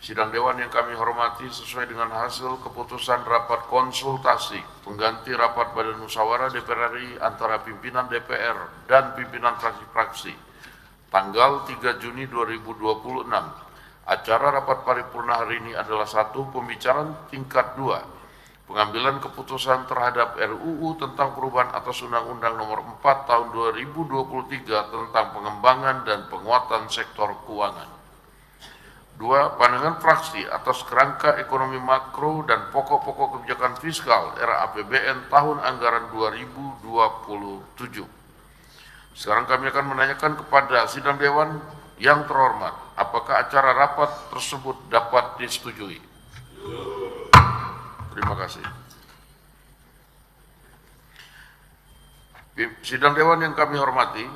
Sidang Dewan yang kami hormati, sesuai dengan hasil keputusan rapat konsultasi pengganti rapat Badan Musyawarah DPR RI antara pimpinan DPR dan pimpinan fraksi-fraksi tanggal 3 Juni 2026. Acara rapat paripurna hari ini adalah 1. Pembicaraan tingkat 2, pengambilan keputusan terhadap RUU tentang perubahan atas Undang-Undang Nomor 4 Tahun 2023 tentang pengembangan dan penguatan sektor keuangan. 2. Pandangan fraksi atas kerangka ekonomi makro dan pokok-pokok kebijakan fiskal era APBN tahun anggaran 2027. Sekarang kami akan menanyakan kepada sidang Dewan yang terhormat, apakah acara rapat tersebut dapat disetujui? Terima kasih. Sidang Dewan yang kami hormati,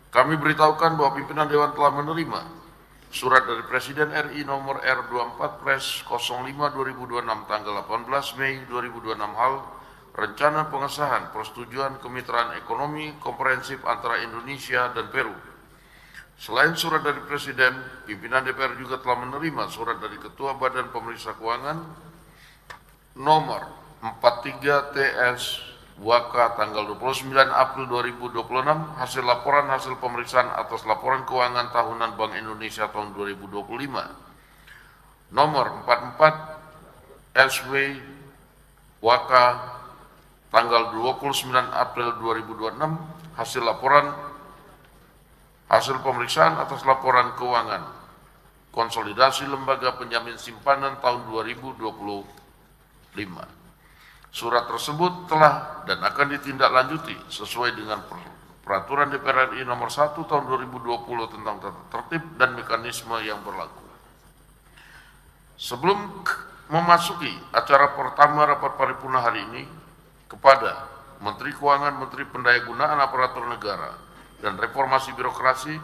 kami beritahukan bahwa pimpinan Dewan telah menerima surat dari Presiden RI nomor R24/05/2026 tanggal 18 Mei 2026 hal rencana pengesahan persetujuan kemitraan ekonomi komprehensif antara Indonesia dan Peru. Selain surat dari Presiden, pimpinan DPR juga telah menerima surat dari Ketua Badan Pemeriksa Keuangan nomor 43 TS Waka tanggal 29 April 2026 hasil laporan hasil pemeriksaan atas laporan keuangan tahunan Bank Indonesia tahun 2025 nomor 44 SW Waka tanggal 29 April 2026 hasil pemeriksaan atas laporan keuangan konsolidasi lembaga penjamin simpanan tahun 2025. Surat tersebut telah dan akan ditindaklanjuti sesuai dengan Peraturan DPR RI nomor 1 tahun 2020 tentang tata tertib dan mekanisme yang berlaku. Sebelum memasuki acara pertama rapat paripurna hari ini, kepada Menteri Keuangan, Menteri Pendayagunaan Aparatur Negara dan Reformasi Birokrasi,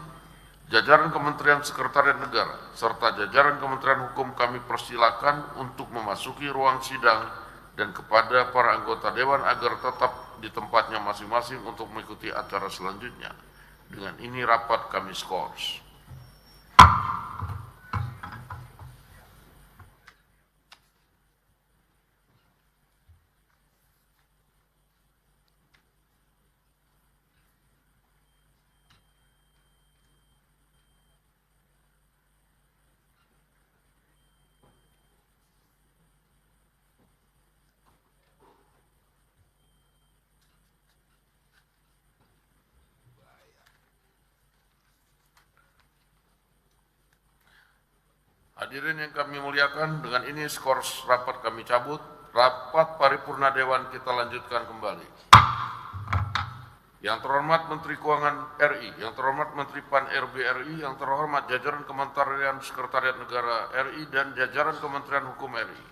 jajaran Kementerian Sekretariat Negara, serta jajaran Kementerian Hukum kami persilakan untuk memasuki ruang sidang dan kepada para anggota Dewan agar tetap di tempatnya masing-masing untuk mengikuti acara selanjutnya. Dengan ini rapat kami skors. Hadirin yang kami muliakan, dengan ini skors rapat kami cabut. Rapat paripurna Dewan kita lanjutkan kembali. Yang terhormat Menteri Keuangan RI, yang terhormat Menteri Pan-RB RI, yang terhormat jajaran Kementerian Sekretariat Negara RI dan jajaran Kementerian Hukum RI,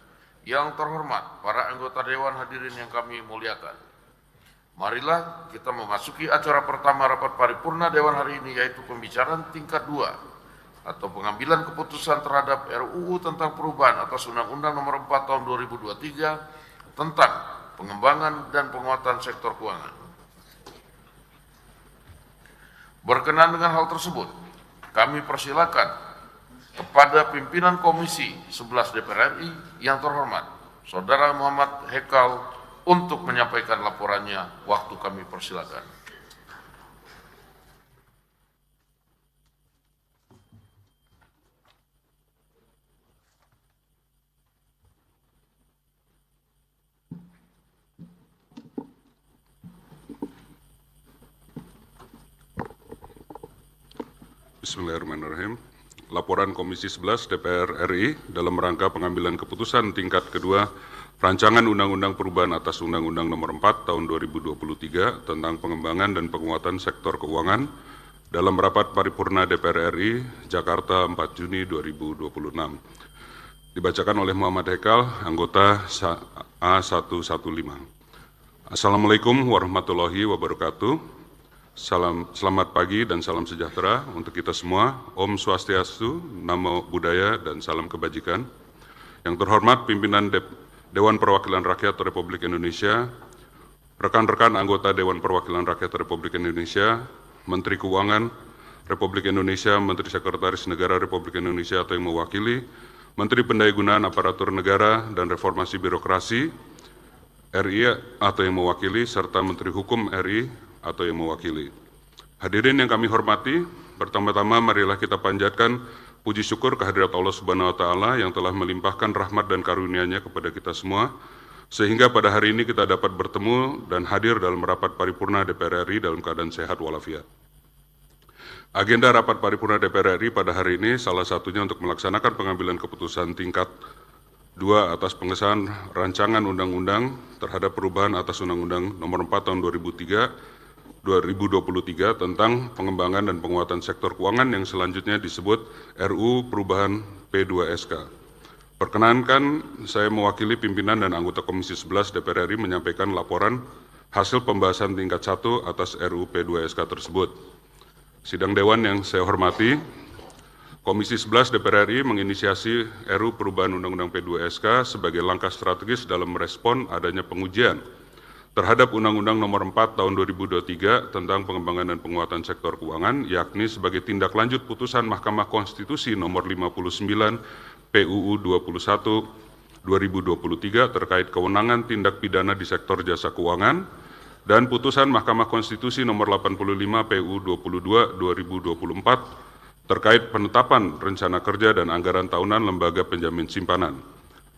yang terhormat para anggota Dewan hadirin yang kami muliakan. Marilah kita memasuki acara pertama rapat paripurna Dewan hari ini, yaitu pembicaraan tingkat 2 atau pengambilan keputusan terhadap RUU tentang perubahan atas Undang-Undang Nomor 4 Tahun 2023 tentang pengembangan dan penguatan sektor keuangan. Berkenan dengan hal tersebut, kami persilakan kepada pimpinan Komisi 11 DPR RI yang terhormat, Saudara Muhammad Hekal, untuk menyampaikan laporannya. Waktu kami persilakan. Bismillahirrahmanirrahim. Laporan Komisi 11 DPR RI dalam rangka pengambilan keputusan tingkat kedua Rancangan Undang-Undang Perubahan atas Undang-Undang Nomor 4 Tahun 2023 tentang pengembangan dan penguatan sektor keuangan dalam rapat paripurna DPR RI Jakarta 4 Juni 2026. Dibacakan oleh Muhammad Hekal, anggota A115. Assalamualaikum warahmatullahi wabarakatuh. Selamat pagi dan salam sejahtera untuk kita semua. Om Swastiastu, Namo Buddhaya, dan salam kebajikan. Yang terhormat pimpinan Dewan Perwakilan Rakyat Republik Indonesia, rekan-rekan anggota Dewan Perwakilan Rakyat Republik Indonesia, Menteri Keuangan, Republik Indonesia, Menteri Sekretaris Negara Republik Indonesia atau yang mewakili, Menteri Pendayagunaan Aparatur Negara dan Reformasi Birokrasi RI atau yang mewakili, serta Menteri Hukum RI atau yang mewakili. Hadirin yang kami hormati, pertama-tama marilah kita panjatkan puji syukur kehadirat Allah Subhanahu wa Ta'ala yang telah melimpahkan rahmat dan karunia-Nya kepada kita semua, sehingga pada hari ini kita dapat bertemu dan hadir dalam rapat paripurna DPR RI dalam keadaan sehat walafiat. Agenda rapat paripurna DPR RI pada hari ini salah satunya untuk melaksanakan pengambilan keputusan tingkat 2 atas pengesahan rancangan undang-undang terhadap perubahan atas Undang-Undang Nomor 4 Tahun 2023 tentang pengembangan dan penguatan sektor keuangan yang selanjutnya disebut RUU Perubahan P2SK. Perkenankan saya mewakili pimpinan dan anggota Komisi 11 DPR RI menyampaikan laporan hasil pembahasan tingkat 1 atas RUU P2SK tersebut. Sidang Dewan yang saya hormati, Komisi 11 DPR RI menginisiasi RUU Perubahan Undang-Undang P2SK sebagai langkah strategis dalam merespon adanya pengujian terhadap Undang-Undang Nomor 4 Tahun 2023 tentang pengembangan dan penguatan sektor keuangan, yakni sebagai tindak lanjut putusan Mahkamah Konstitusi Nomor 59 PUU 21 2023 terkait kewenangan tindak pidana di sektor jasa keuangan dan putusan Mahkamah Konstitusi Nomor 85 PUU 22 2024 terkait penetapan rencana kerja dan anggaran tahunan lembaga penjamin simpanan.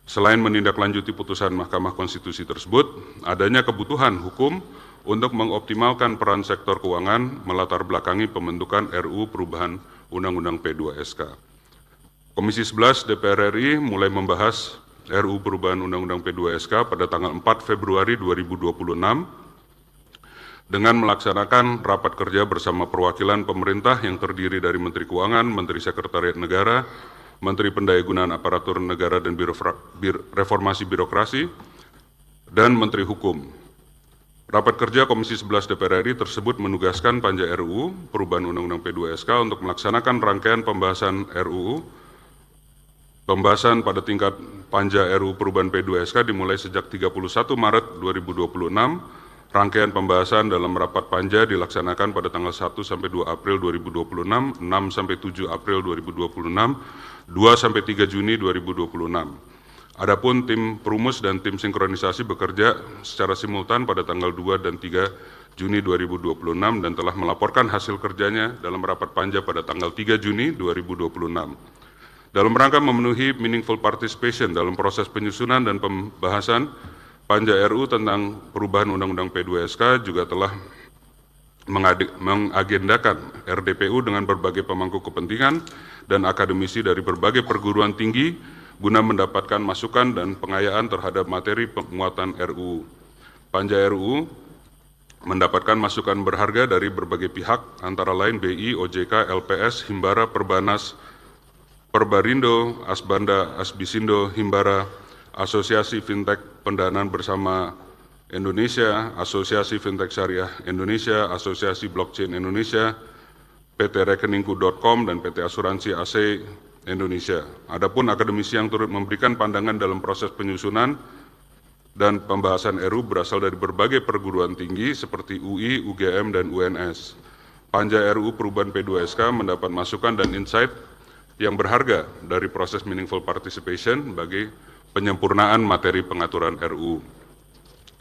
Selain menindaklanjuti putusan Mahkamah Konstitusi tersebut, adanya kebutuhan hukum untuk mengoptimalkan peran sektor keuangan melatar belakangi pembentukan RUU Perubahan Undang-Undang P2SK. Komisi 11 DPR RI mulai membahas RUU Perubahan Undang-Undang P2SK pada tanggal 4 Februari 2026 dengan melaksanakan rapat kerja bersama perwakilan pemerintah yang terdiri dari Menteri Keuangan, Menteri Sekretariat Negara, Menteri Pendayagunaan Aparatur Negara dan Reformasi Birokrasi, dan Menteri Hukum. Rapat kerja Komisi 11 DPR RI tersebut menugaskan Panja RUU Perubahan Undang-Undang P2SK untuk melaksanakan rangkaian pembahasan Pembahasan pada tingkat Panja RUU Perubahan P2SK dimulai sejak 31 Maret 2026. Rangkaian pembahasan dalam rapat Panja dilaksanakan pada tanggal 1 sampai 2 April 2026, 6 sampai 7 April 2026, 2 sampai 3 Juni 2026. Adapun tim perumus dan tim sinkronisasi bekerja secara simultan pada tanggal 2 dan 3 Juni 2026 dan telah melaporkan hasil kerjanya dalam rapat Panja pada tanggal 3 Juni 2026. Dalam rangka memenuhi meaningful participation dalam proses penyusunan dan pembahasan, Panja RUU tentang perubahan Undang-Undang P2SK juga telah mengagendakan RDPU dengan berbagai pemangku kepentingan dan akademisi dari berbagai perguruan tinggi guna mendapatkan masukan dan pengayaan terhadap materi penguatan RUU. Panja RUU mendapatkan masukan berharga dari berbagai pihak, antara lain BI, OJK, LPS, Himbara, Perbanas, Perbarindo, Asbanda, Asbisindo, Himbara, Asosiasi Fintech Pendanaan Bersama Indonesia, Asosiasi Fintech Syariah Indonesia, Asosiasi Blockchain Indonesia, PT Rekeningku.com, dan PT Asuransi AC Indonesia. Adapun akademisi yang turut memberikan pandangan dalam proses penyusunan dan pembahasan RUU berasal dari berbagai perguruan tinggi seperti UI, UGM, dan UNS. Panja RUU Perubahan P2SK mendapat masukan dan insight yang berharga dari proses meaningful participation bagi penyempurnaan materi pengaturan RUU.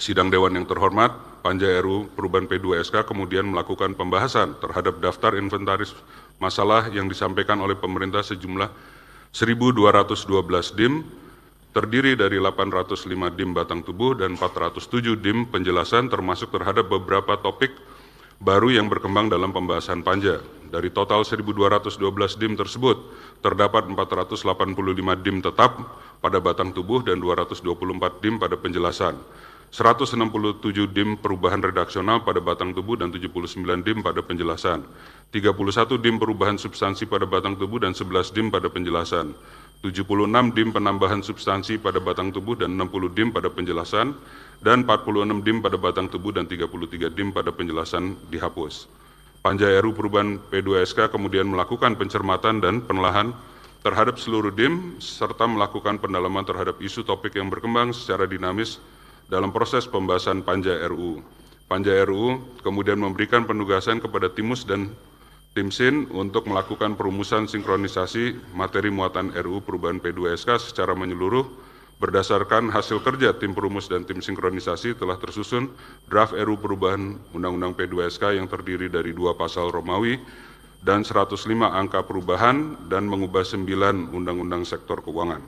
Sidang Dewan yang terhormat, Panja RUU Perubahan P2SK kemudian melakukan pembahasan terhadap daftar inventaris masalah yang disampaikan oleh pemerintah sejumlah 1.212 DIM, terdiri dari 805 DIM batang tubuh dan 407 DIM penjelasan termasuk terhadap beberapa topik baru yang berkembang dalam pembahasan Panja. Dari total 1.212 DIM tersebut, terdapat 485 DIM tetap pada batang tubuh dan 224 DIM pada penjelasan, 167 DIM perubahan redaksional pada batang tubuh dan 79 DIM pada penjelasan, 31 DIM perubahan substansi pada batang tubuh dan 11 DIM pada penjelasan, 76 DIM penambahan substansi pada batang tubuh dan 60 DIM pada penjelasan, dan 46 DIM pada batang tubuh dan 33 DIM pada penjelasan dihapus. Panja RUU Perubahan P2SK kemudian melakukan pencermatan dan penelahan terhadap seluruh DIM serta melakukan pendalaman terhadap isu topik yang berkembang secara dinamis dalam proses pembahasan Panja RUU. Panja RUU kemudian memberikan penugasan kepada Timus dan tim SIN untuk melakukan perumusan sinkronisasi materi muatan RUU perubahan P2SK secara menyeluruh. Berdasarkan hasil kerja tim perumus dan tim sinkronisasi telah tersusun draft RUU perubahan Undang-Undang P2SK yang terdiri dari 2 pasal Romawi dan 105 angka perubahan dan mengubah 9 undang-undang sektor keuangan.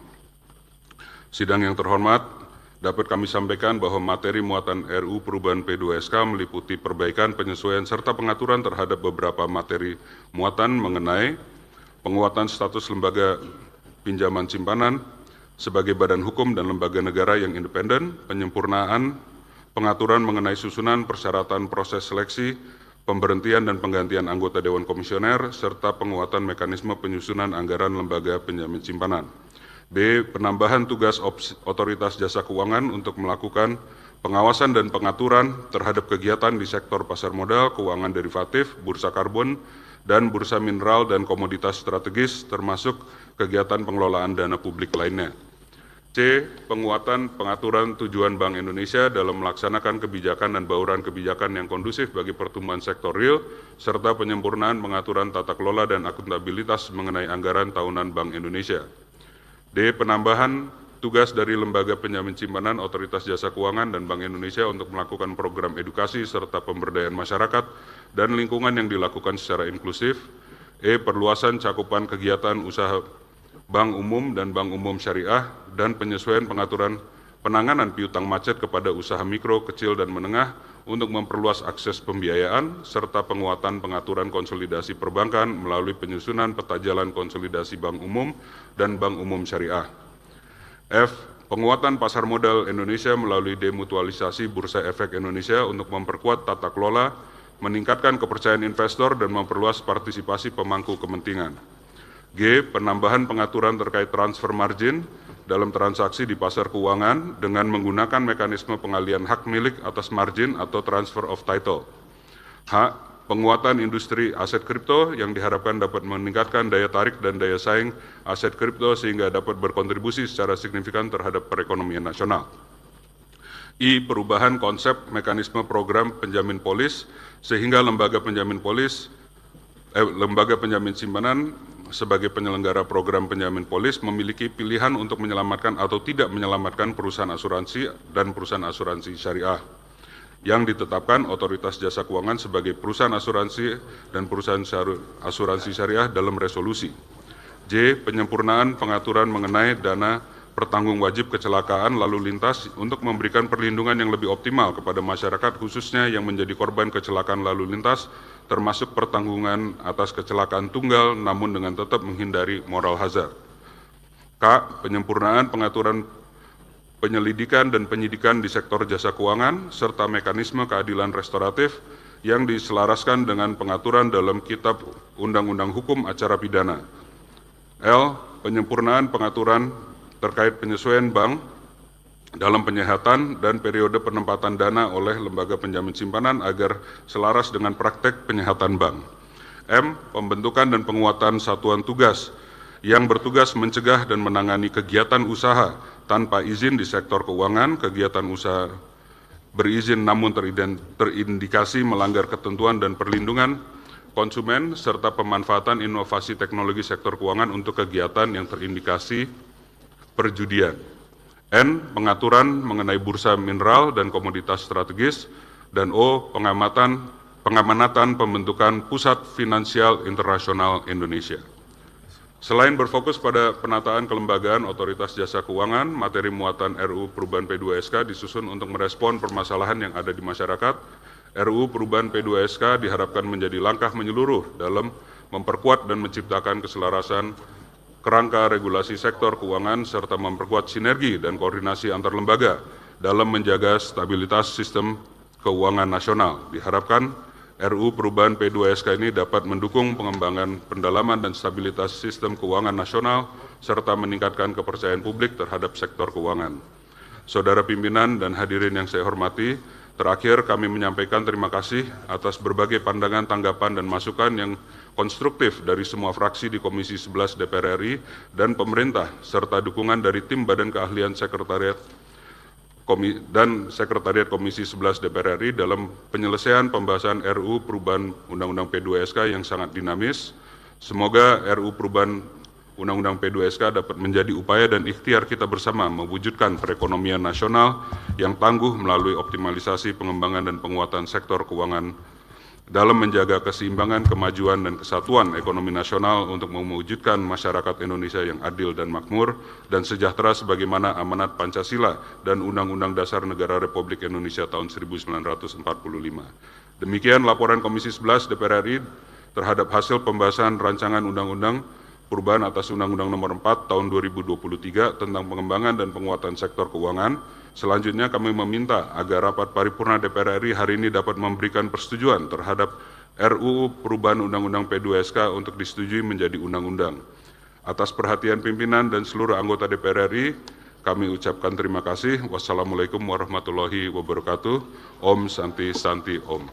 Sidang yang terhormat, dapat kami sampaikan bahwa materi muatan RUU perubahan P2SK meliputi perbaikan, penyesuaian, serta pengaturan terhadap beberapa materi muatan mengenai penguatan status lembaga pinjaman simpanan sebagai badan hukum dan lembaga negara yang independen, penyempurnaan pengaturan mengenai susunan persyaratan proses seleksi, pemberhentian dan penggantian anggota Dewan Komisioner, serta penguatan mekanisme penyusunan anggaran lembaga penjamin simpanan. B. Penambahan tugas otoritas jasa keuangan untuk melakukan pengawasan dan pengaturan terhadap kegiatan di sektor pasar modal, keuangan derivatif, bursa karbon, dan bursa mineral dan komoditas strategis, termasuk kegiatan pengelolaan dana publik lainnya. C. Penguatan pengaturan tujuan Bank Indonesia dalam melaksanakan kebijakan dan bauran kebijakan yang kondusif bagi pertumbuhan sektor real, serta penyempurnaan pengaturan tata kelola dan akuntabilitas mengenai anggaran tahunan Bank Indonesia. D. Penambahan tugas dari Lembaga Penjamin Simpanan, Otoritas Jasa Keuangan, dan Bank Indonesia untuk melakukan program edukasi serta pemberdayaan masyarakat dan lingkungan yang dilakukan secara inklusif. E. Perluasan cakupan kegiatan usaha Bank Umum dan Bank Umum Syariah dan penyesuaian pengaturan penanganan piutang macet kepada usaha mikro, kecil, dan menengah untuk memperluas akses pembiayaan serta penguatan pengaturan konsolidasi perbankan melalui penyusunan peta jalan konsolidasi Bank Umum dan Bank Umum Syariah. F. Penguatan pasar modal Indonesia melalui demutualisasi Bursa Efek Indonesia untuk memperkuat tata kelola, meningkatkan kepercayaan investor, dan memperluas partisipasi pemangku kepentingan. G. Penambahan pengaturan terkait transfer margin dalam transaksi di pasar keuangan dengan menggunakan mekanisme pengalihan hak milik atas margin atau transfer of title. H. Penguatan industri aset kripto yang diharapkan dapat meningkatkan daya tarik dan daya saing aset kripto sehingga dapat berkontribusi secara signifikan terhadap perekonomian nasional. I. Perubahan konsep mekanisme program penjamin polis sehingga lembaga penjamin simpanan sebagai penyelenggara program penjamin polis memiliki pilihan untuk menyelamatkan atau tidak menyelamatkan perusahaan asuransi dan perusahaan asuransi syariah yang ditetapkan Otoritas Jasa Keuangan sebagai perusahaan asuransi dan perusahaan asuransi syariah dalam resolusi. J. Penyempurnaan pengaturan mengenai dana pertanggung wajib kecelakaan lalu lintas untuk memberikan perlindungan yang lebih optimal kepada masyarakat khususnya yang menjadi korban kecelakaan lalu lintas, termasuk pertanggungan atas kecelakaan tunggal namun dengan tetap menghindari moral hazard. K. Penyempurnaan pengaturan penyelidikan dan penyidikan di sektor jasa keuangan serta mekanisme keadilan restoratif yang diselaraskan dengan pengaturan dalam Kitab Undang-Undang Hukum Acara Pidana. L. Penyempurnaan pengaturan terkait penyesuaian bank dalam penyehatan dan periode penempatan dana oleh lembaga penjamin simpanan agar selaras dengan praktek penyehatan bank. M. Pembentukan dan penguatan satuan tugas yang bertugas mencegah dan menangani kegiatan usaha tanpa izin di sektor keuangan, kegiatan usaha berizin namun terindikasi melanggar ketentuan dan perlindungan konsumen, serta pemanfaatan inovasi teknologi sektor keuangan untuk kegiatan yang terindikasi perjudian. N. Pengaturan mengenai bursa mineral dan komoditas strategis. Dan O. Pengamanatan pembentukan Pusat Finansial Internasional Indonesia. Selain berfokus pada penataan kelembagaan Otoritas Jasa Keuangan, materi muatan RUU Perubahan P2SK disusun untuk merespon permasalahan yang ada di masyarakat. RUU Perubahan P2SK diharapkan menjadi langkah menyeluruh dalam memperkuat dan menciptakan keselarasan kerangka regulasi sektor keuangan serta memperkuat sinergi dan koordinasi antar lembaga dalam menjaga stabilitas sistem keuangan nasional. Diharapkan RUU Perubahan P2SK ini dapat mendukung pengembangan pendalaman dan stabilitas sistem keuangan nasional serta meningkatkan kepercayaan publik terhadap sektor keuangan. Saudara pimpinan dan hadirin yang saya hormati, terakhir kami menyampaikan terima kasih atas berbagai pandangan, tanggapan, dan masukan yang konstruktif dari semua fraksi di Komisi 11 DPR RI dan pemerintah, serta dukungan dari tim Badan Keahlian Sekretariat dan Sekretariat Komisi 11 DPR RI dalam penyelesaian pembahasan RUU perubahan Undang-Undang P2SK yang sangat dinamis. Semoga RUU perubahan Undang-Undang P2SK dapat menjadi upaya dan ikhtiar kita bersama mewujudkan perekonomian nasional yang tangguh melalui optimalisasi pengembangan dan penguatan sektor keuangan dalam menjaga keseimbangan, kemajuan, dan kesatuan ekonomi nasional untuk mewujudkan masyarakat Indonesia yang adil dan makmur dan sejahtera sebagaimana amanat Pancasila dan Undang-Undang Dasar Negara Republik Indonesia tahun 1945. Demikian laporan Komisi 11 DPR RI terhadap hasil pembahasan rancangan Undang-Undang perubahan atas Undang-Undang Nomor 4 Tahun 2023 tentang pengembangan dan penguatan sektor keuangan. Selanjutnya kami meminta agar rapat paripurna DPR RI hari ini dapat memberikan persetujuan terhadap RUU perubahan Undang-Undang P2SK untuk disetujui menjadi undang-undang. Atas perhatian pimpinan dan seluruh anggota DPR RI, kami ucapkan terima kasih. Wassalamualaikum warahmatullahi wabarakatuh. Om Santi Santi Om.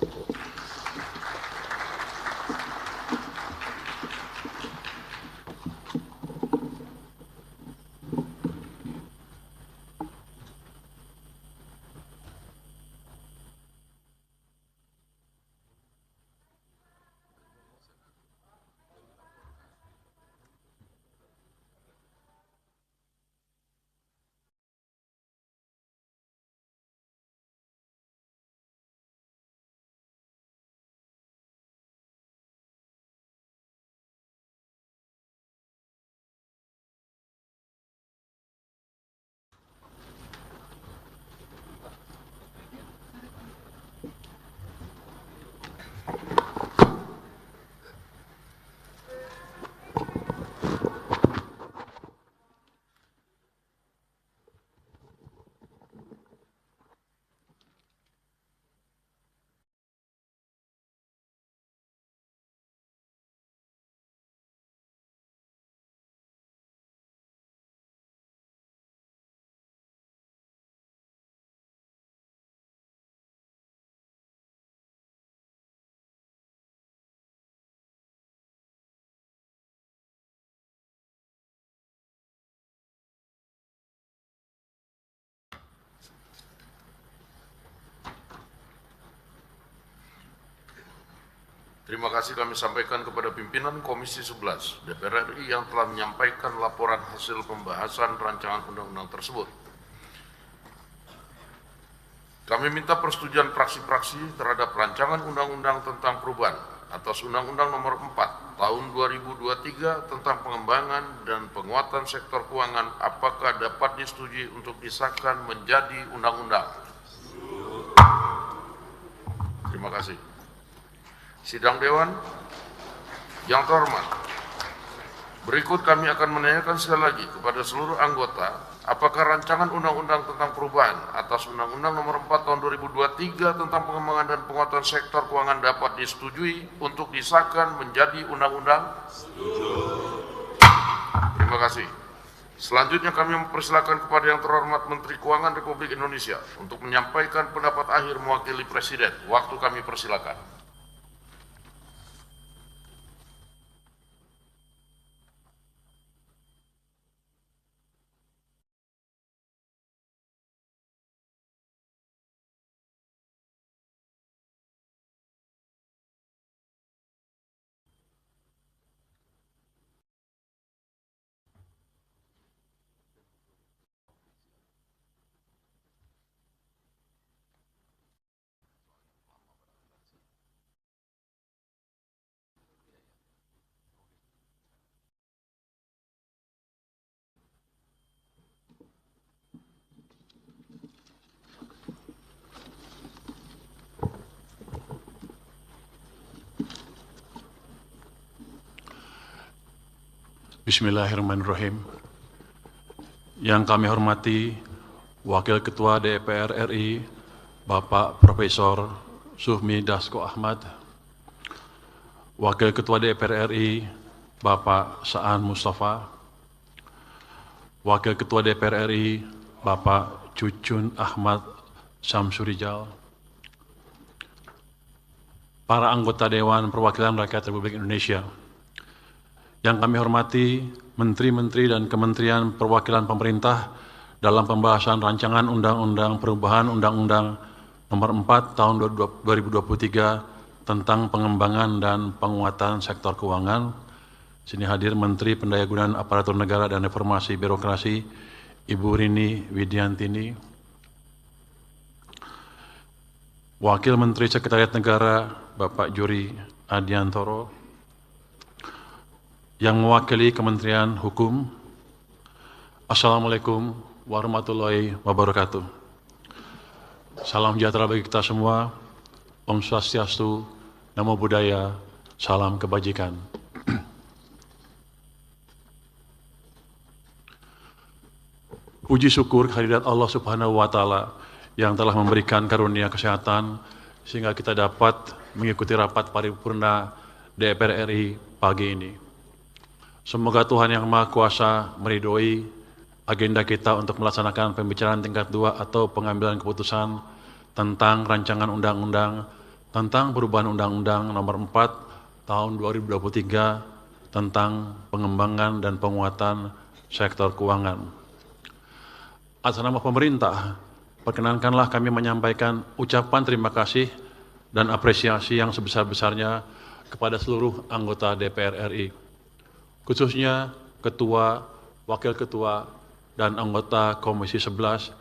Terima kasih kami sampaikan kepada pimpinan Komisi 11 DPR RI yang telah menyampaikan laporan hasil pembahasan rancangan undang-undang tersebut. Kami minta persetujuan fraksi-fraksi terhadap rancangan undang-undang tentang perubahan atas Undang-Undang Nomor 4 Tahun 2023 tentang pengembangan dan penguatan sektor keuangan apakah dapat disetujui untuk disahkan menjadi undang-undang. Terima kasih. Sidang Dewan yang terhormat, berikut kami akan menanyakan sekali lagi kepada seluruh anggota, apakah rancangan undang-undang tentang perubahan atas Undang-Undang Nomor 4 Tahun 2023 tentang pengembangan dan penguatan sektor keuangan dapat disetujui untuk disahkan menjadi undang-undang? Terima kasih. Selanjutnya kami mempersilakan kepada yang terhormat Menteri Keuangan Republik Indonesia untuk menyampaikan pendapat akhir mewakili Presiden. Waktu kami persilakan. Bismillahirrahmanirrahim. Yang kami hormati Wakil Ketua DPR RI, Bapak Profesor Sufmi Dasko Ahmad, Wakil Ketua DPR RI, Bapak Saan Mustafa, Wakil Ketua DPR RI, Bapak Cucun Ahmad Samsurijal, para anggota Dewan Perwakilan Rakyat Republik Indonesia, yang kami hormati Menteri-Menteri dan Kementerian Perwakilan Pemerintah dalam pembahasan rancangan Undang-Undang Perubahan Undang-Undang Nomor 4 Tahun 2023 tentang pengembangan dan penguatan sektor keuangan. Sini hadir Menteri Pendayagunaan Aparatur Negara dan Reformasi Birokrasi, Ibu Rini Widiantini. Wakil Menteri Sekretariat Negara, Bapak Juri Adiantoro. Yang mewakili Kementerian Hukum. Assalamualaikum warahmatullahi wabarakatuh. Salam sejahtera bagi kita semua. Om Swastiastu, Namo Buddhaya, salam kebajikan. Puji syukur kehadirat Allah Subhanahu wa Ta'ala yang telah memberikan karunia kesehatan sehingga kita dapat mengikuti rapat paripurna DPR RI pagi ini. Semoga Tuhan Yang Maha Kuasa meridhoi agenda kita untuk melaksanakan pembicaraan tingkat 2 atau pengambilan keputusan tentang rancangan undang-undang tentang perubahan Undang-Undang Nomor 4 Tahun 2023 tentang pengembangan dan penguatan sektor keuangan. Atas nama pemerintah, perkenankanlah kami menyampaikan ucapan terima kasih dan apresiasi yang sebesar-besarnya kepada seluruh anggota DPR RI. Khususnya Ketua, Wakil Ketua, dan anggota Komisi 11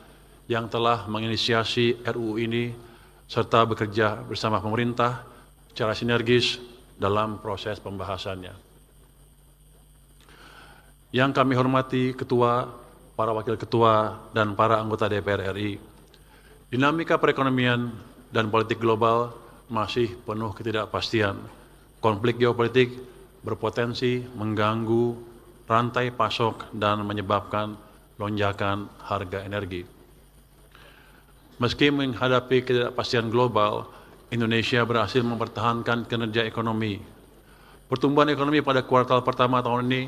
yang telah menginisiasi RUU ini serta bekerja bersama pemerintah secara sinergis dalam proses pembahasannya. Yang kami hormati Ketua, para Wakil Ketua, dan para anggota DPR RI, dinamika perekonomian dan politik global masih penuh ketidakpastian. Konflik geopolitik berpotensi mengganggu rantai pasok dan menyebabkan lonjakan harga energi. Meski menghadapi ketidakpastian global, Indonesia berhasil mempertahankan kinerja ekonomi. Pertumbuhan ekonomi pada kuartal pertama tahun ini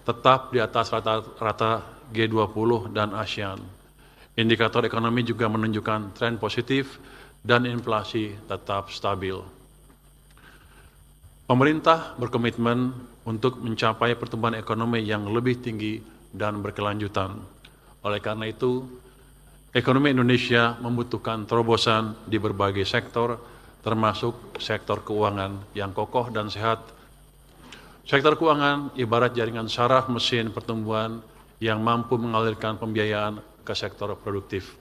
tetap di atas rata-rata G20 dan ASEAN. Indikator ekonomi juga menunjukkan tren positif dan inflasi tetap stabil. Pemerintah berkomitmen untuk mencapai pertumbuhan ekonomi yang lebih tinggi dan berkelanjutan. Oleh karena itu, ekonomi Indonesia membutuhkan terobosan di berbagai sektor, termasuk sektor keuangan yang kokoh dan sehat. Sektor keuangan ibarat jaringan saraf mesin pertumbuhan yang mampu mengalirkan pembiayaan ke sektor produktif.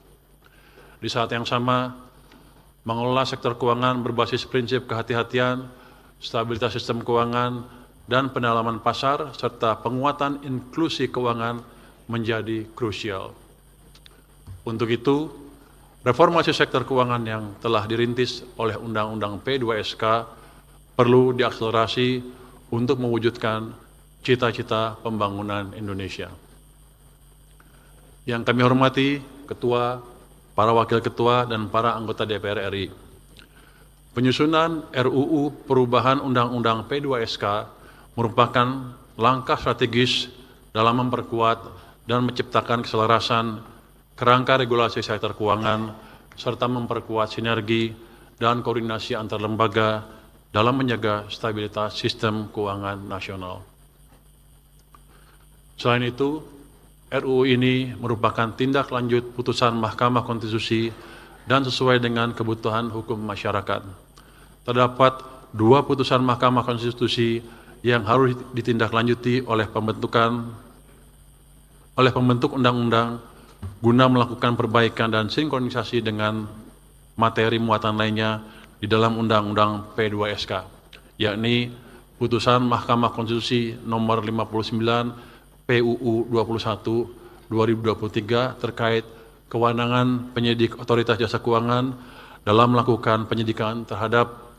Di saat yang sama, mengelola sektor keuangan berbasis prinsip kehati-hatian, stabilitas sistem keuangan, dan pendalaman pasar, serta penguatan inklusi keuangan menjadi krusial. Untuk itu, reformasi sektor keuangan yang telah dirintis oleh Undang-Undang P2SK perlu diakselerasi untuk mewujudkan cita-cita pembangunan Indonesia. Yang kami hormati Ketua, para Wakil Ketua, dan para anggota DPR RI. Penyusunan RUU Perubahan Undang-Undang P2SK merupakan langkah strategis dalam memperkuat dan menciptakan keselarasan kerangka regulasi sektor keuangan serta memperkuat sinergi dan koordinasi antar lembaga dalam menjaga stabilitas sistem keuangan nasional. Selain itu, RUU ini merupakan tindak lanjut putusan Mahkamah Konstitusi dan sesuai dengan kebutuhan hukum masyarakat. Terdapat 2 putusan Mahkamah Konstitusi yang harus ditindaklanjuti oleh pembentuk undang-undang guna melakukan perbaikan dan sinkronisasi dengan materi muatan lainnya di dalam Undang-Undang P2SK, yakni putusan Mahkamah Konstitusi nomor 59 PUU 21 2023 terkait kewenangan penyidik Otoritas Jasa Keuangan dalam melakukan penyidikan terhadap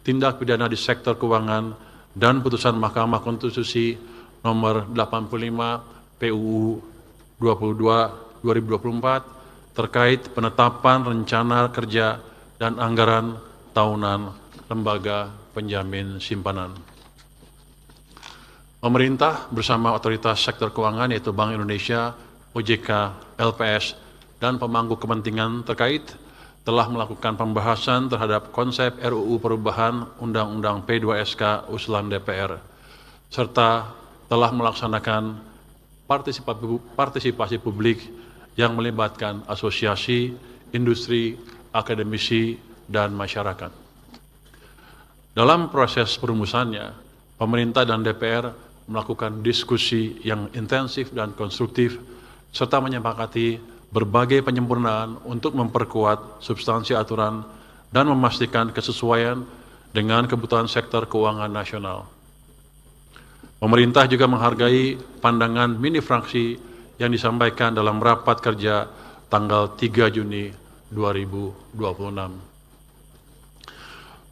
tindak pidana di sektor keuangan dan putusan Mahkamah Konstitusi nomor 85 PUU 22 2024 terkait penetapan rencana kerja dan anggaran tahunan lembaga penjamin simpanan. Pemerintah bersama otoritas sektor keuangan yaitu Bank Indonesia, OJK, LPS, dan pemangku kepentingan terkait telah melakukan pembahasan terhadap konsep RUU Perubahan Undang-Undang P2SK usulan DPR, serta telah melaksanakan partisipasi publik yang melibatkan asosiasi, industri, akademisi, dan masyarakat. Dalam proses perumusannya, pemerintah dan DPR melakukan diskusi yang intensif dan konstruktif, serta menyepakati berbagai penyempurnaan untuk memperkuat substansi aturan dan memastikan kesesuaian dengan kebutuhan sektor keuangan nasional. Pemerintah juga menghargai pandangan mini fraksi yang disampaikan dalam rapat kerja tanggal 3 Juni 2026.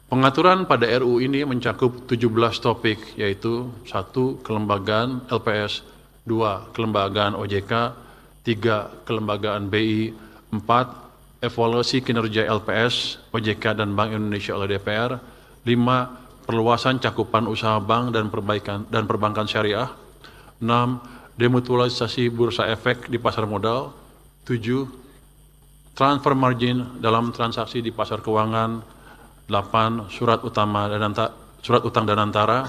Pengaturan pada RUU ini mencakup 17 topik, yaitu 1. Kelembagaan LPS, 2. Kelembagaan OJK, 3. Kelembagaan BI, 4. Evaluasi kinerja LPS, OJK, dan Bank Indonesia oleh DPR, 5. Perluasan cakupan usaha bank dan perbankan syariah, 6. Demutualisasi bursa efek di pasar modal, 7. Transfer margin dalam transaksi di pasar keuangan, 8. Surat utang dan antara,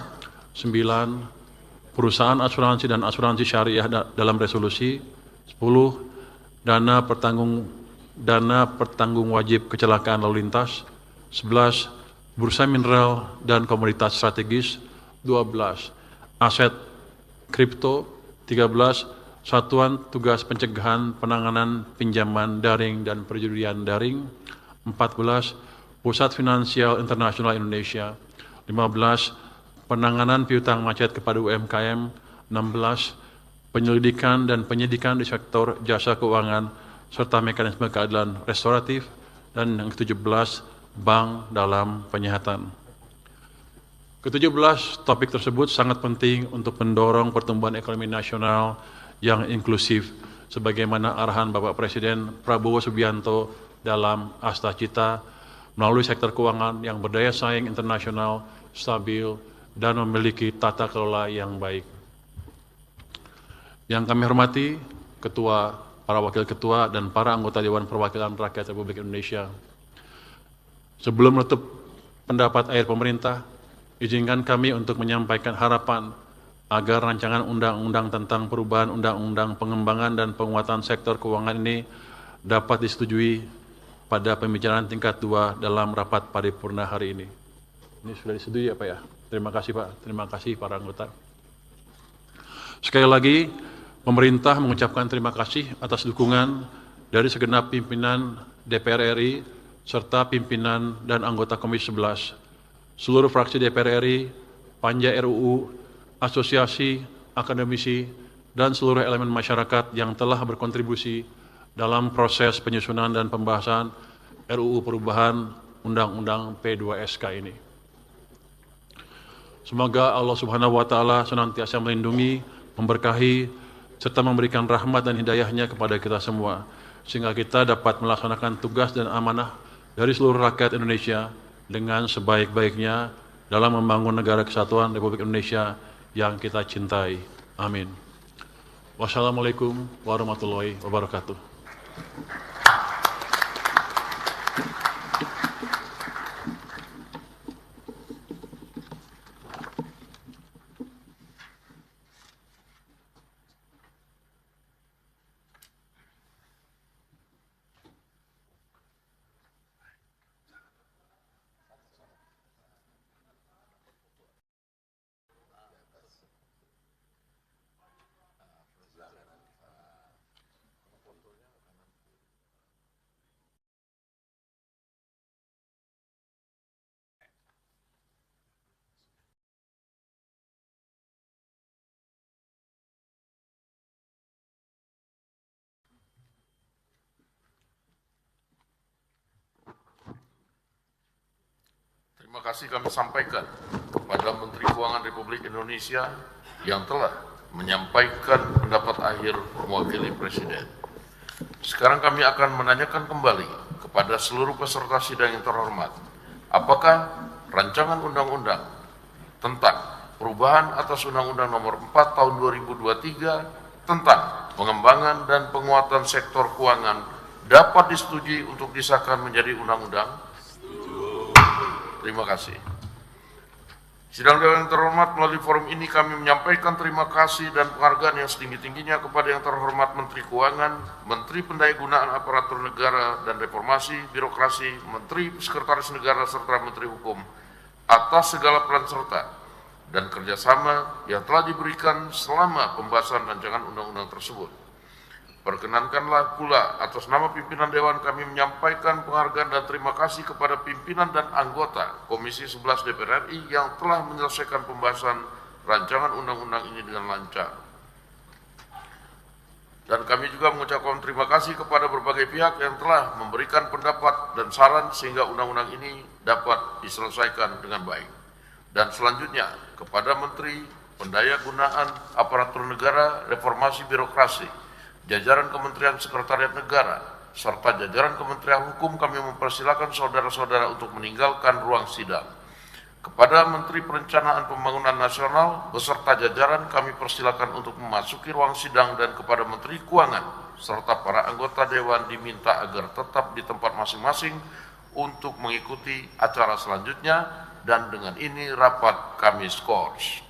9. Perusahaan asuransi dan asuransi syariah dalam resolusi, 10. Dana pertanggung wajib kecelakaan lalu lintas, 11. Bursa mineral dan komoditas strategis, 12. Aset kripto, 13. Satuan Tugas Pencegahan Penanganan Pinjaman Daring dan Perjudian Daring, 14. Pusat Finansial Internasional Indonesia, 15. Penanganan piutang macet kepada UMKM, 16. Penyelidikan dan penyidikan di sektor jasa keuangan serta mekanisme keadilan restoratif, dan yang ke-17, bank dalam penyihatan. Ke-17 topik tersebut sangat penting untuk mendorong pertumbuhan ekonomi nasional yang inklusif sebagaimana arahan Bapak Presiden Prabowo Subianto dalam Asta Cita melalui sektor keuangan yang berdaya saing internasional, stabil, dan memiliki tata kelola yang baik. Yang kami hormati, Ketua, para Wakil Ketua, dan para anggota Dewan Perwakilan Rakyat Republik Indonesia. Sebelum menutup pendapat akhir pemerintah, izinkan kami untuk menyampaikan harapan agar rancangan undang-undang tentang perubahan undang-undang pengembangan dan penguatan sektor keuangan ini dapat disetujui pada pembicaraan tingkat 2 dalam rapat paripurna hari ini. Ini sudah disetujui ya Pak ya? Terima kasih Pak, terima kasih para anggota. Sekali lagi, pemerintah mengucapkan terima kasih atas dukungan dari segenap pimpinan DPR RI serta pimpinan dan anggota Komisi 11, seluruh fraksi DPR RI, panja RUU, asosiasi, akademisi, dan seluruh elemen masyarakat yang telah berkontribusi dalam proses penyusunan dan pembahasan RUU perubahan Undang-Undang P2SK ini. Semoga Allah Subhanahu wa Ta'ala senantiasa melindungi, memberkahi, serta memberikan rahmat dan hidayahnya kepada kita semua, sehingga kita dapat melaksanakan tugas dan amanah dari seluruh rakyat Indonesia dengan sebaik-baiknya dalam membangun negara kesatuan Republik Indonesia yang kita cintai. Amin. Wassalamualaikum warahmatullahi wabarakatuh. Terima kasih kami sampaikan kepada Menteri Keuangan Republik Indonesia yang telah menyampaikan pendapat akhir mewakili Presiden. Sekarang kami akan menanyakan kembali kepada seluruh peserta sidang yang terhormat, apakah rancangan undang-undang tentang perubahan atas Undang-Undang Nomor 4 Tahun 2023 tentang pengembangan dan penguatan sektor keuangan dapat disetujui untuk disahkan menjadi undang-undang? Terima kasih. Sidang Dewan yang terhormat, melalui forum ini kami menyampaikan terima kasih dan penghargaan yang setinggi-tingginya kepada yang terhormat Menteri Keuangan, Menteri Pendayagunaan Aparatur Negara dan Reformasi Birokrasi, Menteri Sekretaris Negara serta Menteri Hukum atas segala peran serta dan kerjasama yang telah diberikan selama pembahasan rancangan undang-undang tersebut. Perkenankanlah pula atas nama pimpinan Dewan kami menyampaikan penghargaan dan terima kasih kepada pimpinan dan anggota Komisi 11 DPR RI yang telah menyelesaikan pembahasan rancangan undang-undang ini dengan lancar. Dan kami juga mengucapkan terima kasih kepada berbagai pihak yang telah memberikan pendapat dan saran sehingga undang-undang ini dapat diselesaikan dengan baik. Dan selanjutnya kepada Menteri Pendayagunaan Aparatur Negara, Reformasi Birokrasi, jajaran Kementerian Sekretariat Negara, serta jajaran Kementerian Hukum kami mempersilakan saudara-saudara untuk meninggalkan ruang sidang. Kepada Menteri Perencanaan Pembangunan Nasional beserta jajaran kami persilakan untuk memasuki ruang sidang, dan kepada Menteri Keuangan serta para anggota Dewan diminta agar tetap di tempat masing-masing untuk mengikuti acara selanjutnya, dan dengan ini rapat kami skors.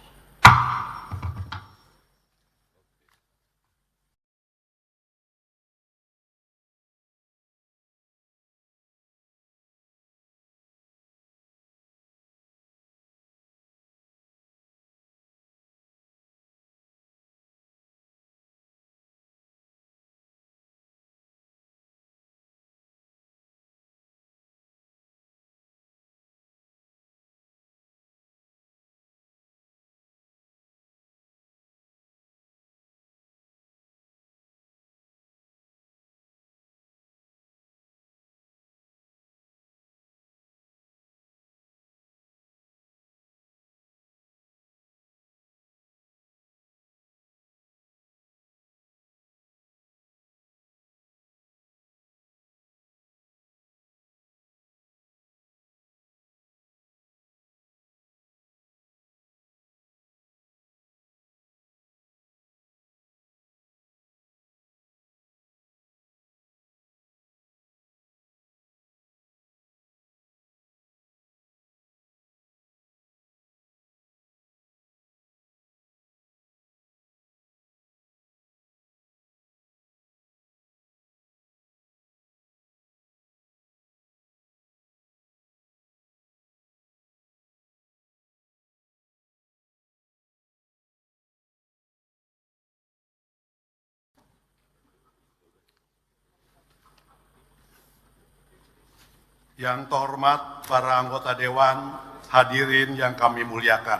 Yang terhormat para anggota Dewan, hadirin yang kami muliakan.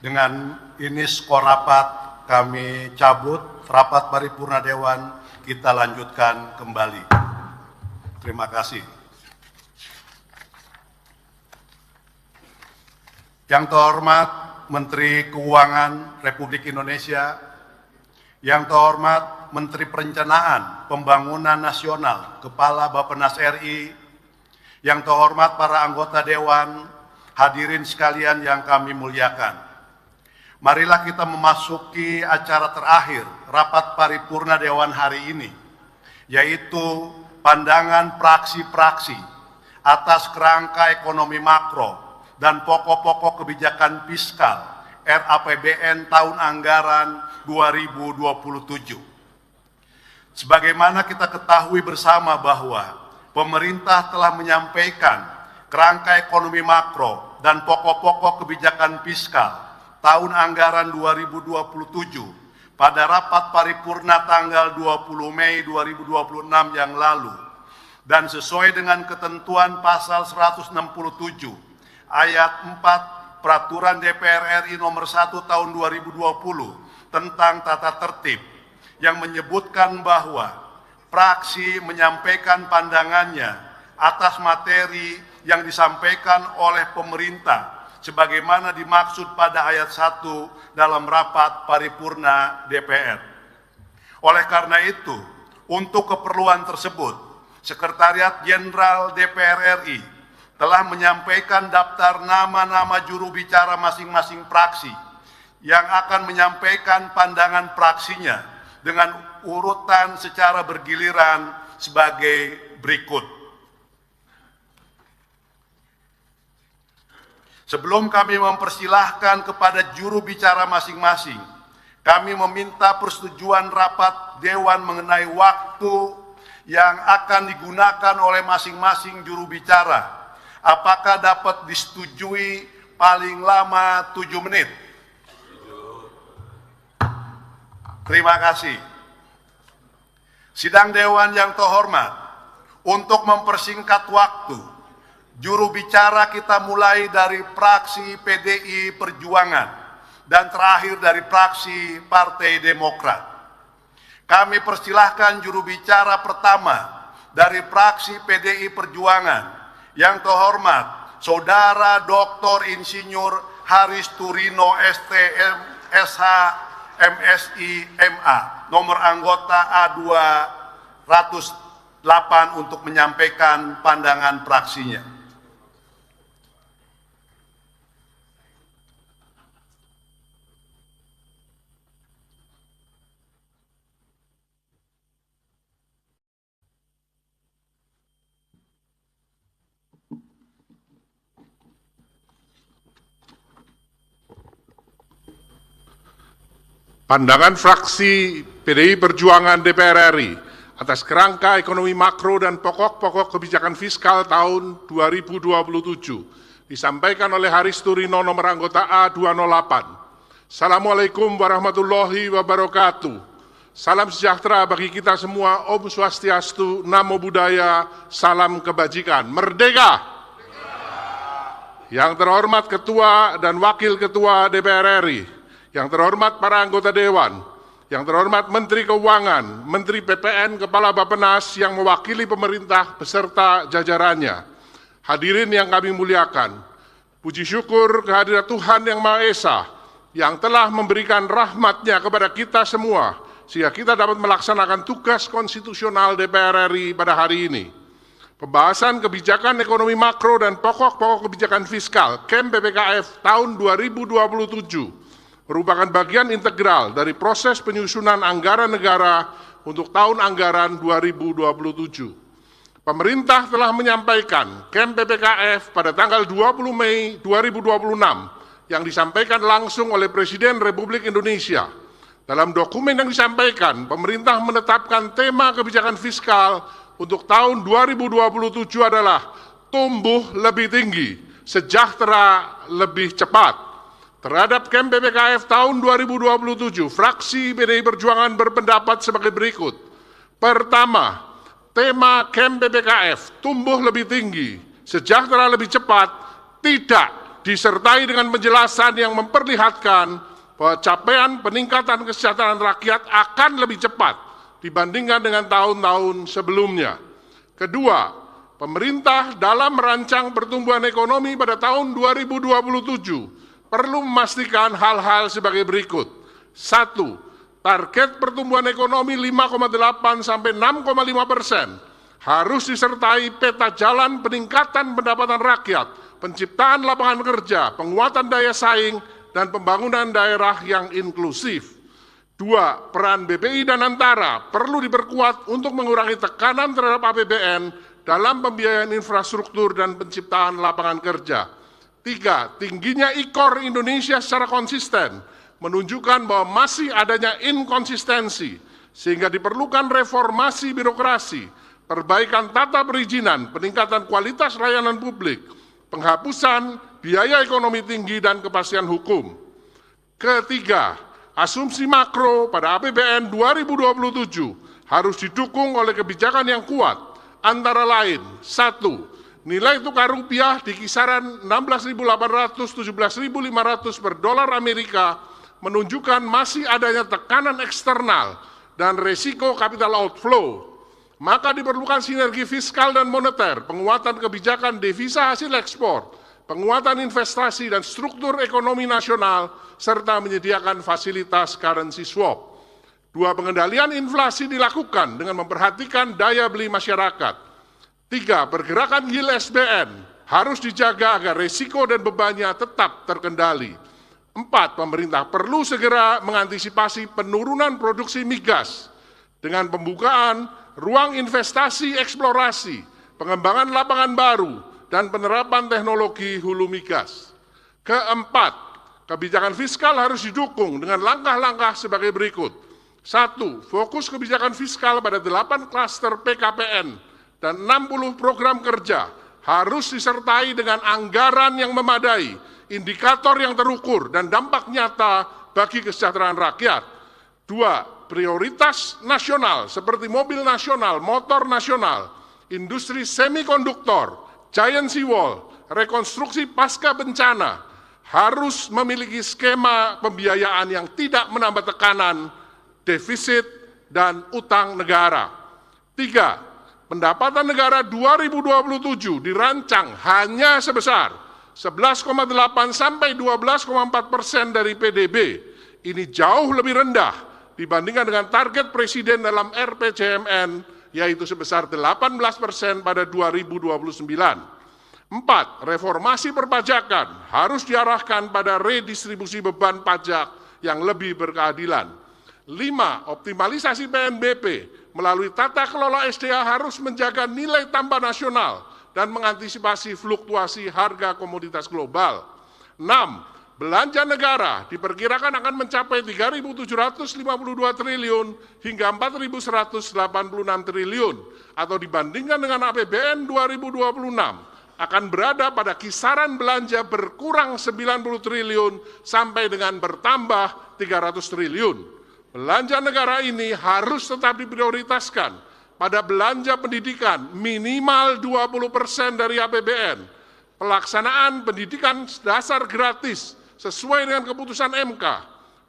Dengan ini skor rapat kami cabut, rapat paripurna Dewan kita lanjutkan kembali. Terima kasih. Yang terhormat Menteri Keuangan Republik Indonesia, yang terhormat Menteri Perencanaan Pembangunan Nasional, Kepala Bappenas RI, yang terhormat para anggota Dewan, hadirin sekalian yang kami muliakan. Marilah kita memasuki acara terakhir rapat paripurna Dewan hari ini, yaitu pandangan praksi-praksi atas kerangka ekonomi makro dan pokok-pokok kebijakan fiskal RAPBN tahun anggaran 2027. Sebagaimana kita ketahui bersama bahwa pemerintah telah menyampaikan kerangka ekonomi makro dan pokok-pokok kebijakan fiskal tahun anggaran 2027 pada rapat paripurna tanggal 20 Mei 2026 yang lalu, dan sesuai dengan ketentuan pasal 167 ayat 4 Peraturan DPR RI nomor 1 tahun 2020 tentang tata tertib yang menyebutkan bahwa praksi menyampaikan pandangannya atas materi yang disampaikan oleh pemerintah sebagaimana dimaksud pada ayat 1 dalam rapat paripurna DPR. Oleh karena itu, untuk keperluan tersebut, Sekretariat Jenderal DPR RI telah menyampaikan daftar nama-nama juru bicara masing-masing praksi yang akan menyampaikan pandangan praksinya dengan urutan secara bergiliran sebagai berikut. Sebelum kami mempersilahkan kepada juru bicara masing-masing, kami meminta persetujuan rapat Dewan mengenai waktu yang akan digunakan oleh masing-masing juru bicara. Apakah dapat disetujui paling lama 7 menit? Terima kasih. Sidang Dewan yang terhormat, untuk mempersingkat waktu, juru bicara kita mulai dari fraksi PDI Perjuangan dan terakhir dari fraksi Partai Demokrat. Kami persilahkan juru bicara pertama dari fraksi PDI Perjuangan yang terhormat Saudara Dr. Insinyur Haris Turino STM SH MSI MA, nomor anggota A208 untuk menyampaikan pandangan fraksinya. Pandangan fraksi PDI Perjuangan DPR RI atas kerangka ekonomi makro dan pokok-pokok kebijakan fiskal tahun 2027 disampaikan oleh Haris Turino nomor anggota A208. Assalamualaikum warahmatullahi wabarakatuh. Salam sejahtera bagi kita semua. Om Swastiastu, Namo Buddhaya, salam kebajikan. Merdeka! Yang terhormat Ketua dan Wakil Ketua DPR RI, yang terhormat para anggota Dewan, yang terhormat Menteri Keuangan, Menteri PPN, Kepala Bappenas yang mewakili pemerintah beserta jajarannya. Hadirin yang kami muliakan, puji syukur kehadirat Tuhan Yang Maha Esa yang telah memberikan rahmat-Nya kepada kita semua, sehingga kita dapat melaksanakan tugas konstitusional DPR RI pada hari ini. Pembahasan kebijakan ekonomi makro dan pokok-pokok kebijakan fiskal KEM PPKF tahun 2027 merupakan bagian integral dari proses penyusunan anggaran negara untuk tahun anggaran 2027. Pemerintah telah menyampaikan KEM PPKF pada tanggal 20 Mei 2026 yang disampaikan langsung oleh Presiden Republik Indonesia. Dalam dokumen yang disampaikan, pemerintah menetapkan tema kebijakan fiskal untuk tahun 2027 adalah tumbuh lebih tinggi, sejahtera lebih cepat. Terhadap KEM PPKF tahun 2027, fraksi PDI Perjuangan berpendapat sebagai berikut. Pertama, tema KEM PPKF tumbuh lebih tinggi, sejahtera lebih cepat, tidak disertai dengan penjelasan yang memperlihatkan bahwa capaian peningkatan kesejahteraan rakyat akan lebih cepat dibandingkan dengan tahun-tahun sebelumnya. Kedua, pemerintah dalam merancang pertumbuhan ekonomi pada tahun 2027 perlu memastikan hal-hal sebagai berikut. 1. Target pertumbuhan ekonomi 5,8 sampai 6,5% harus disertai peta jalan peningkatan pendapatan rakyat, penciptaan lapangan kerja, penguatan daya saing, dan pembangunan daerah yang inklusif. 2. Peran BPI dan Antara perlu diperkuat untuk mengurangi tekanan terhadap APBN dalam pembiayaan infrastruktur dan penciptaan lapangan kerja. 3. Tingginya IKOR Indonesia secara konsisten menunjukkan bahwa masih adanya inkonsistensi, sehingga diperlukan reformasi birokrasi, perbaikan tata perizinan, peningkatan kualitas layanan publik, penghapusan biaya ekonomi tinggi, dan kepastian hukum. Ketiga, asumsi makro pada APBN 2027 harus didukung oleh kebijakan yang kuat, antara lain: 1. Nilai tukar rupiah di kisaran 16.800–17.500 per dolar Amerika menunjukkan masih adanya tekanan eksternal dan resiko capital outflow. Maka diperlukan sinergi fiskal dan moneter, penguatan kebijakan devisa hasil ekspor, penguatan investasi dan struktur ekonomi nasional, serta menyediakan fasilitas currency swap. 2. Pengendalian inflasi dilakukan dengan memperhatikan daya beli masyarakat. 3. Pergerakan yield SBN harus dijaga agar risiko dan bebannya tetap terkendali. 4. Pemerintah perlu segera mengantisipasi penurunan produksi migas dengan pembukaan ruang investasi eksplorasi, pengembangan lapangan baru, dan penerapan teknologi hulu migas. Keempat, kebijakan fiskal harus didukung dengan langkah-langkah sebagai berikut. 1. Fokus kebijakan fiskal pada 8 klaster PKPN dan 60 program kerja harus disertai dengan anggaran yang memadai, indikator yang terukur, dan dampak nyata bagi kesejahteraan rakyat. 2. Prioritas nasional seperti mobil nasional, motor nasional, industri semikonduktor, giant seawall, rekonstruksi pasca bencana, harus memiliki skema pembiayaan yang tidak menambah tekanan, defisit, dan utang negara. 3. Pendapatan negara 2027 dirancang hanya sebesar 11,8 sampai 12,4% dari PDB. Ini jauh lebih rendah dibandingkan dengan target Presiden dalam RPJMN, yaitu sebesar 18% pada 2029. 4. Reformasi perpajakan harus diarahkan pada redistribusi beban pajak yang lebih berkeadilan. 5. Optimalisasi PNBP melalui tata kelola SDA harus menjaga nilai tambah nasional dan mengantisipasi fluktuasi harga komoditas global. 6. Belanja negara diperkirakan akan mencapai 3.752 triliun hingga 4.186 triliun, atau dibandingkan dengan APBN 2026, akan berada pada kisaran belanja berkurang 90 triliun sampai dengan bertambah 300 triliun. Belanja negara ini harus tetap diprioritaskan pada belanja pendidikan minimal 20% dari APBN, pelaksanaan pendidikan dasar gratis sesuai dengan keputusan MK,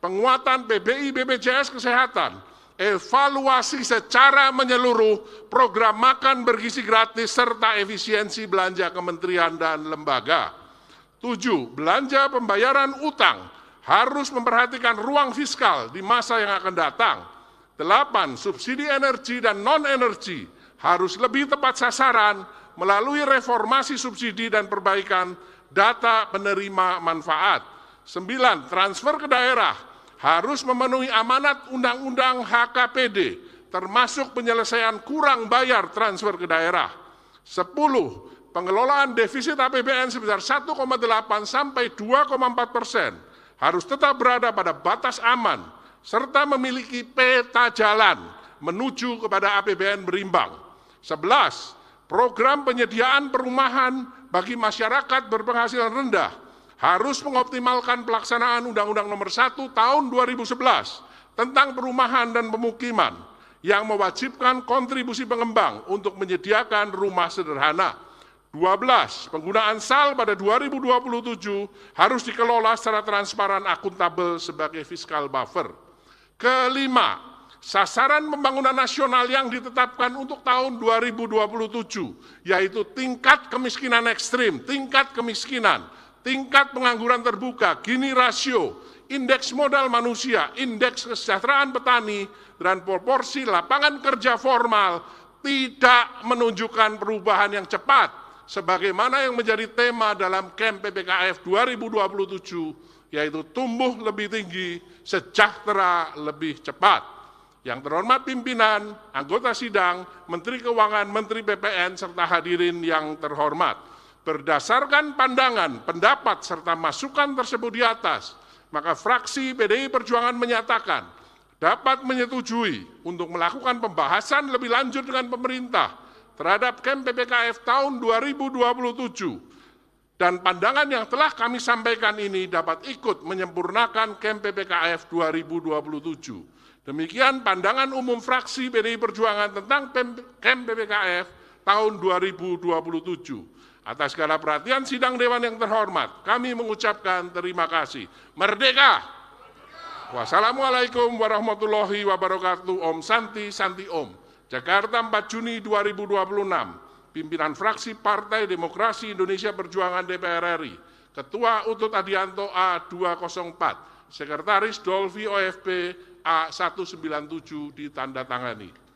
penguatan PBI BPJS Kesehatan, evaluasi secara menyeluruh program makan bergizi gratis, serta efisiensi belanja kementerian dan lembaga. 7. Belanja pembayaran utang harus memperhatikan ruang fiskal di masa yang akan datang. 8. Subsidi energi dan non-energi harus lebih tepat sasaran melalui reformasi subsidi dan perbaikan data penerima manfaat. 9. Transfer ke daerah harus memenuhi amanat Undang-Undang HKPD, termasuk penyelesaian kurang bayar transfer ke daerah. 10. Pengelolaan defisit APBN sebesar 1,8 sampai 2,4% harus tetap berada pada batas aman, serta memiliki peta jalan menuju kepada APBN berimbang. 11. Program penyediaan perumahan bagi masyarakat berpenghasilan rendah harus mengoptimalkan pelaksanaan Undang-Undang Nomor 1 Tahun 2011 tentang perumahan dan pemukiman yang mewajibkan kontribusi pengembang untuk menyediakan rumah sederhana. 12. Penggunaan SAL pada 2027 harus dikelola secara transparan, akuntabel sebagai fiskal buffer. Kelima, sasaran pembangunan nasional yang ditetapkan untuk tahun 2027, yaitu tingkat kemiskinan ekstrim, tingkat kemiskinan, tingkat pengangguran terbuka, Gini rasio, indeks modal manusia, indeks kesejahteraan petani, dan proporsi lapangan kerja formal tidak menunjukkan perubahan yang cepat, sebagaimana yang menjadi tema dalam KEM PPKF 2027, yaitu tumbuh lebih tinggi, sejahtera lebih cepat. Yang terhormat pimpinan, anggota sidang, Menteri Keuangan, Menteri PPN, serta hadirin yang terhormat. Berdasarkan pandangan, pendapat, serta masukan tersebut di atas, maka fraksi PDI Perjuangan menyatakan dapat menyetujui untuk melakukan pembahasan lebih lanjut dengan pemerintah terhadap KEM PPKF tahun 2027, dan pandangan yang telah kami sampaikan ini dapat ikut menyempurnakan KEM PPKF 2027. Demikian pandangan umum fraksi PDI Perjuangan tentang KEM PPKF tahun 2027. Atas segala perhatian sidang Dewan yang terhormat, kami mengucapkan terima kasih. Merdeka! Wassalamualaikum warahmatullahi wabarakatuh. Om Santi, Santi Om. Jakarta 4 Juni 2026. Pimpinan fraksi Partai Demokrasi Indonesia Perjuangan DPR RI. Ketua Utut Adianto A204. Sekretaris Dolvi OFP A197 ditandatangani.